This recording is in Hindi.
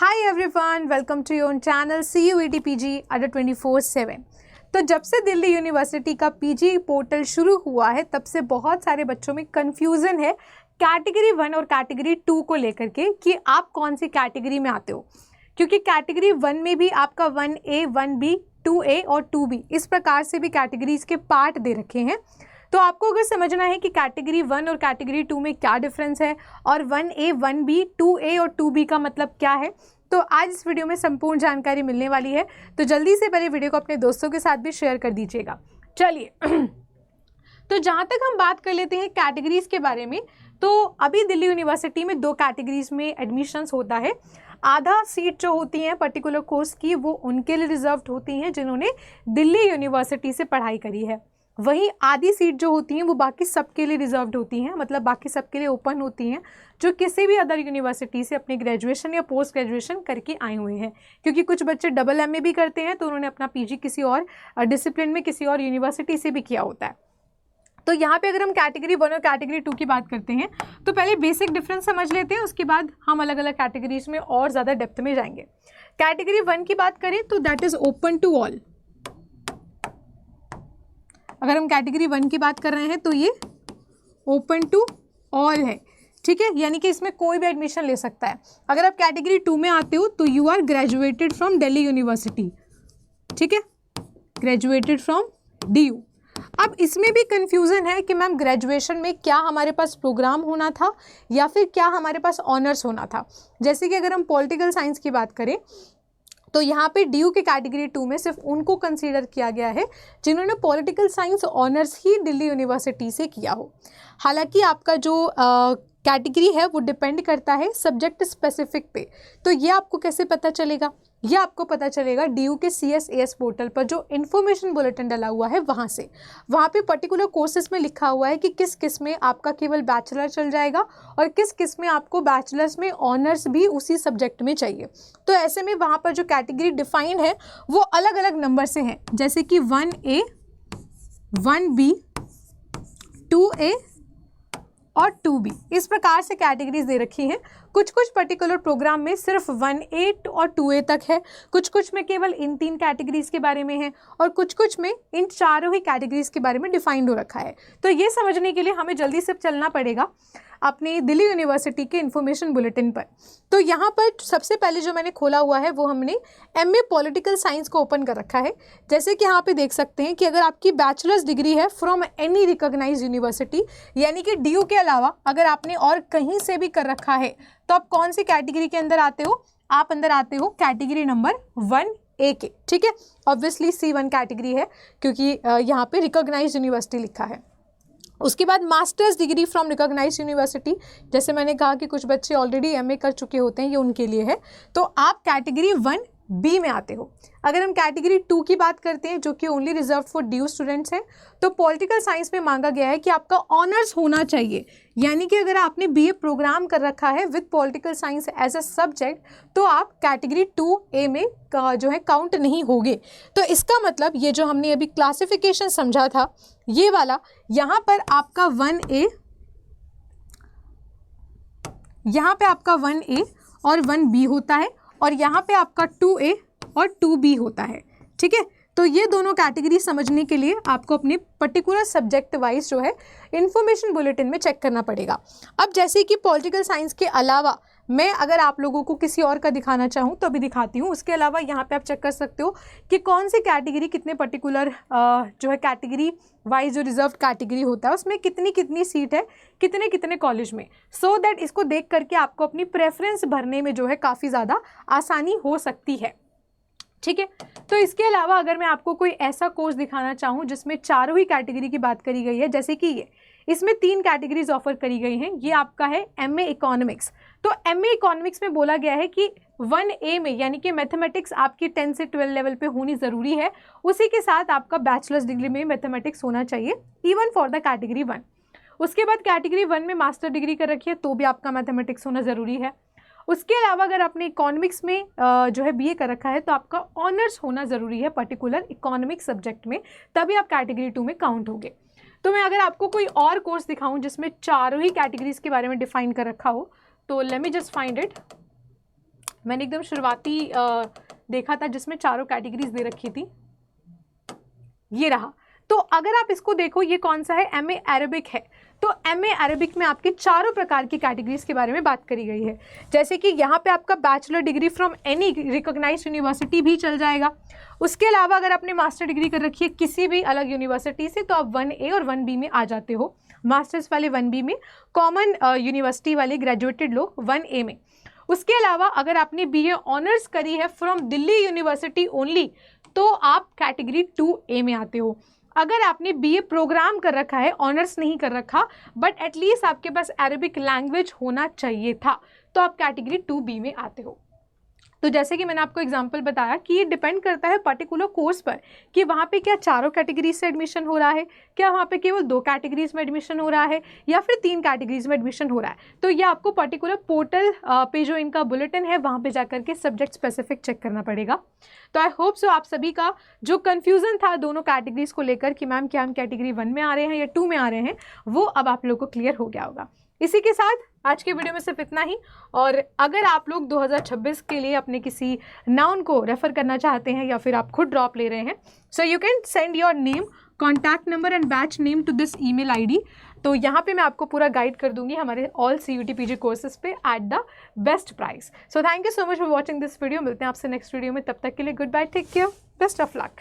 Hi everyone, welcome to your channel CUET PG under 24/7। तो जब से दिल्ली यूनिवर्सिटी का PG पोर्टल शुरू हुआ है तब से बहुत सारे बच्चों में कन्फ्यूज़न है कैटेगरी 1 और कैटेगरी 2 को लेकर के कि आप कौन सी कैटेगरी में आते हो, क्योंकि कैटेगरी 1 में भी आपका 1A, 1B, 2A और 2B इस प्रकार से भी कैटेगरीज के पार्ट दे रखे हैं। तो आपको अगर समझना है कि कैटेगरी 1 और कैटेगरी 2 में क्या डिफरेंस है और 1A, 1B, 2A और 2B का मतलब क्या है, तो आज इस वीडियो में संपूर्ण जानकारी मिलने वाली है। तो जल्दी से पहले वीडियो को अपने दोस्तों के साथ भी शेयर कर दीजिएगा। चलिए तो जहाँ तक हम बात कर लेते हैं कैटेगरीज के बारे में, तो अभी दिल्ली यूनिवर्सिटी में 2 कैटेगरीज में एडमिशन्स होता है। आधा सीट जो होती हैं पर्टिकुलर कोर्स की वो उनके लिए रिजर्व्ड होती हैं जिन्होंने दिल्ली यूनिवर्सिटी से पढ़ाई करी है, वहीं आधी सीट जो होती हैं वो बाकी सबके लिए रिजर्व्ड होती हैं, मतलब बाकी सबके लिए ओपन होती हैं जो किसी भी अदर यूनिवर्सिटी से अपनी ग्रेजुएशन या पोस्ट ग्रेजुएशन करके आए हुए हैं। क्योंकि कुछ बच्चे डबल MA भी करते हैं तो उन्होंने अपना PG किसी और डिसिप्लिन में किसी और यूनिवर्सिटी से भी किया होता है। तो यहाँ पे अगर हम कैटेगरी 1 और कैटेगरी 2 की बात करते हैं तो पहले बेसिक डिफरेंस समझ लेते हैं, उसके बाद हम अलग अलग कैटेगरीज में और ज़्यादा डेप्थ में जाएंगे। कैटेगरी 1 की बात करें तो that is open to all. अगर हम कैटेगरी 1 की बात कर रहे हैं तो ये ओपन टू ऑल है, ठीक है, यानी कि इसमें कोई भी एडमिशन ले सकता है। अगर आप कैटेगरी 2 में आते हो तो you are graduated from Delhi university, ठीक है, ग्रेजुएटेड फ्रॉम DU। अब इसमें भी कंफ्यूजन है कि मैम ग्रेजुएशन में क्या हमारे पास प्रोग्राम होना था या फिर क्या हमारे पास ऑनर्स होना था। जैसे कि अगर हम पॉलिटिकल साइंस की बात करें तो यहाँ पे DU के कैटेगरी 2 में सिर्फ उनको कंसीडर किया गया है जिन्होंने पॉलिटिकल साइंस ऑनर्स ही दिल्ली यूनिवर्सिटी से किया हो। हालांकि आपका जो कैटेगरी है वो डिपेंड करता है सब्जेक्ट स्पेसिफिक पे। तो ये आपको कैसे पता चलेगा? ये आपको पता चलेगा DU के CSAS पोर्टल पर जो इन्फॉर्मेशन बुलेटिन डला हुआ है वहाँ से। वहाँ पे पर्टिकुलर कोर्सेज में लिखा हुआ है कि किस किस में आपका केवल बैचलर चल जाएगा और किस किस में आपको बैचलर्स में ऑनर्स भी उसी सब्जेक्ट में चाहिए। तो ऐसे में वहाँ पर जो कैटेगरी डिफाइन है वो अलग अलग नंबर से हैं, जैसे कि 1A, 1B, 2A और 2B इस प्रकार से कैटेगरीज दे रखी हैं। कुछ कुछ पर्टिकुलर प्रोग्राम में सिर्फ 1A और 2A तक है, कुछ कुछ में केवल इन 3 कैटेगरीज के बारे में है और कुछ कुछ में इन चारों ही कैटेगरीज के बारे में डिफाइंड हो रखा है। तो ये समझने के लिए हमें जल्दी से चलना पड़ेगा अपनी दिल्ली यूनिवर्सिटी के इन्फॉर्मेशन बुलेटिन पर। तो यहाँ पर सबसे पहले जो मैंने खोला हुआ है वो हमने MA पॉलिटिकल साइंस को ओपन कर रखा है। जैसे कि यहाँ पे देख सकते हैं कि अगर आपकी बैचलर्स डिग्री है फ्रॉम एनी रिकॉग्नाइज्ड यूनिवर्सिटी, यानी कि DU के अलावा अगर आपने और कहीं से भी कर रखा है तो आप कौन सी कैटेगरी के अंदर आते हो? आप अंदर आते हो कैटेगरी नंबर 1A के, ठीक है। ऑब्वियसली C1 कैटेगरी है क्योंकि यहाँ पे रिकॉग्नाइज्ड यूनिवर्सिटी लिखा है। उसके बाद masters degree from recognised university, जैसे मैंने कहा कि कुछ बच्चे ऑलरेडी MA कर चुके होते हैं, ये उनके लिए है। तो आप कैटेगरी 1B में आते हो। अगर हम कैटेगरी 2 की बात करते हैं जो कि only reserve for DU students हैं, तो पॉलिटिकल साइंस में मांगा गया है कि आपका ऑनर्स होना चाहिए, यानी कि अगर आपने BA प्रोग्राम कर रखा है with political science as a subject तो आप कैटेगरी 2A में जो है काउंट नहीं होगे। तो इसका मतलब ये जो हमने अभी क्लासिफिकेशन समझा था ये वाला, यहाँ पर आपका 1A, यहाँ पे आपका 1A और 1B होता है और यहाँ पे आपका 2A और 2B होता है, ठीक है। तो ये दोनों कैटेगरी समझने के लिए आपको अपने पर्टिकुलर सब्जेक्ट वाइज जो है इन्फॉर्मेशन बुलेटिन में चेक करना पड़ेगा। अब जैसे कि पॉलिटिकल साइंस के अलावा मैं अगर आप लोगों को किसी और का दिखाना चाहूँ तो अभी दिखाती हूँ। उसके अलावा यहाँ पे आप चेक कर सकते हो कि कौन सी कैटेगरी कितने पर्टिकुलर जो है कैटेगरी वाइज जो रिजर्व कैटेगरी होता है उसमें कितनी कितनी सीट है कितने कितने कॉलेज में, सो दैट इसको देख करके आपको अपनी प्रेफरेंस भरने में जो है काफ़ी ज़्यादा आसानी हो सकती है, ठीक है। तो इसके अलावा अगर मैं आपको कोई ऐसा कोर्स दिखाना चाहूँ जिसमें चारों ही कैटेगरी की बात करी गई है, जैसे कि ये इसमें 3 कैटेगरीज ऑफर करी गई हैं। ये आपका है MA इकोनॉमिक्स। तो MA इकोनॉमिक्स में बोला गया है कि 1A में यानी कि मैथमेटिक्स आपकी 10 से 12 लेवल पे होनी ज़रूरी है, उसी के साथ आपका बैचलर्स डिग्री में मैथमेटिक्स होना चाहिए इवन फॉर द कैटेगरी 1। उसके बाद कैटेगरी 1 में मास्टर डिग्री कर रखी है तो भी आपका मैथमेटिक्स होना ज़रूरी है। उसके अलावा अगर आपने इकोनॉमिक्स में जो है BA कर रखा है तो आपका ऑनर्स होना ज़रूरी है पर्टिकुलर इकोनॉमिक सब्जेक्ट में, तभी आप कैटेगरी 2 में काउंट होंगे। तो मैं अगर आपको कोई और कोर्स दिखाऊं जिसमें चारों ही कैटेगरीज के बारे में डिफाइन कर रखा हो तो let me just find it. मैंने एकदम शुरुआती देखा था जिसमें चारों कैटेगरीज दे रखी थी, ये रहा। तो अगर आप इसको देखो, ये कौन सा है, MA अरेबिक है। तो MA अरेबिक में आपके चारों प्रकार की कैटेगरीज के बारे में बात करी गई है। जैसे कि यहाँ पे आपका bachelor degree from any recognised university भी चल जाएगा। उसके अलावा अगर आपने मास्टर डिग्री कर रखी है किसी भी अलग यूनिवर्सिटी से तो आप 1A और 1B में आ जाते हो। मास्टर्स वाले 1B में, कॉमन यूनिवर्सिटी वाले ग्रेजुएटेड लोग 1A में। उसके अलावा अगर आपने BA ऑनर्स करी है फ्रॉम दिल्ली यूनिवर्सिटी ओनली तो आप कैटेगरी 2A में आते हो। अगर आपने BA प्रोग्राम कर रखा है, ऑनर्स नहीं कर रखा, बट एटलीस्ट आपके पास अरेबिक लैंग्वेज होना चाहिए था, तो आप कैटेगरी 2B में आते हो। तो जैसे कि मैंने आपको एग्जांपल बताया कि ये डिपेंड करता है पर्टिकुलर कोर्स पर कि वहाँ पे क्या चारों कैटेगरीज से एडमिशन हो रहा है, क्या वहाँ पे केवल 2 कैटेगरीज में एडमिशन हो रहा है या फिर 3 कैटेगरीज में एडमिशन हो रहा है। तो ये आपको पर्टिकुलर पोर्टल पे जो इनका बुलेटिन है वहाँ पे जाकर के सब्जेक्ट स्पेसिफिक चेक करना पड़ेगा। तो आई होप सो आप सभी का जो कन्फ्यूज़न था दोनों कैटेगरीज को लेकर कि मैम क्या हम कैटेगरी 1 में आ रहे हैं या 2 में आ रहे हैं, वो अब आप लोग को क्लियर हो गया होगा। इसी के साथ आज के वीडियो में सिर्फ इतना ही। और अगर आप लोग 2026 के लिए अपने किसी नाउन को रेफर करना चाहते हैं या फिर आप खुद ड्रॉप ले रहे हैं, so you can send your name, contact number and batch name to this email ID। तो यहाँ पे मैं आपको पूरा गाइड कर दूंगी हमारे ऑल CUT PG कोर्सेज पे at the best price. So thank you so much for watching this video. मिलते हैं आपसे नेक्स्ट वीडियो में, तब तक के लिए goodbye, take care, best of luck.